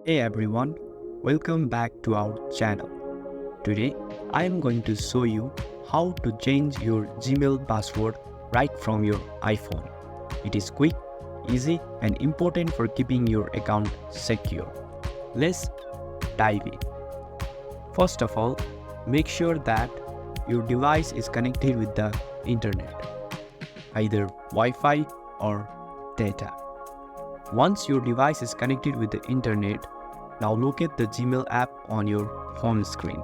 Hey everyone, welcome back to our channel. Today I am going to show you how to change your Gmail password right from your iPhone. It is quick, easy and important for keeping your account secure. Let's dive in. First of all, make sure that your device is connected with the internet, either Wi-Fi or data. Once your device is connected with the internet, now locate the Gmail app on your home screen.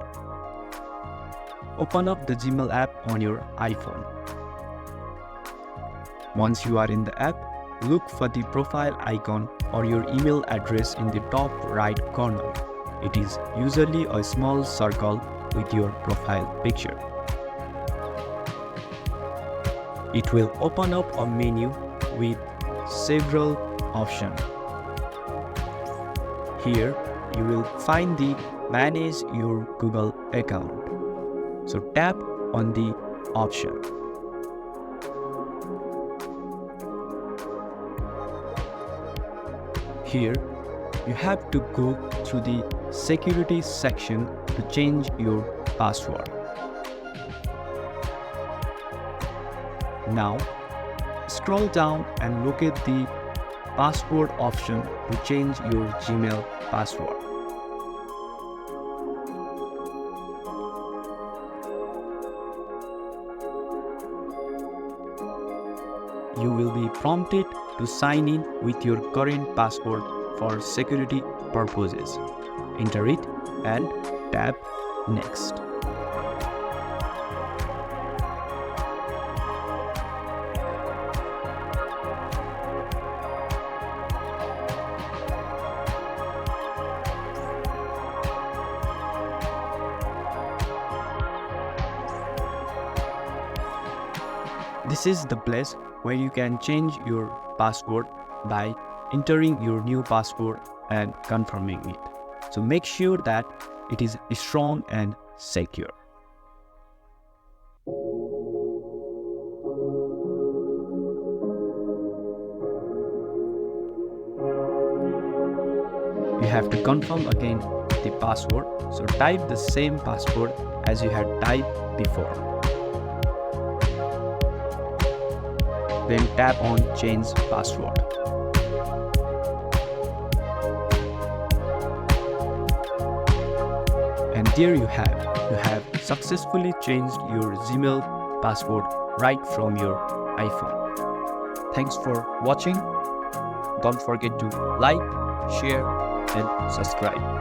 Open up the Gmail app on your iPhone. Once you are in the app, look for the profile icon or your email address in the top right corner. It is usually a small circle with your profile picture. It will open up a menu with several options. Here you will find the Manage Your Google Account. So tap on the option. Here you have to go through the security section to change your password. Now scroll down and locate the password option to change your Gmail password. You will be prompted to sign in with your current password for security purposes. Enter it and tap Next. This is the place where you can change your password by entering your new password and confirming it. So make sure that it is strong and secure. You have to confirm again the password. So type the same password as you had typed before. Then tap on Change Password. And there you have successfully changed your Gmail password right from your iPhone. Thanks for watching. Don't forget to like, share and subscribe.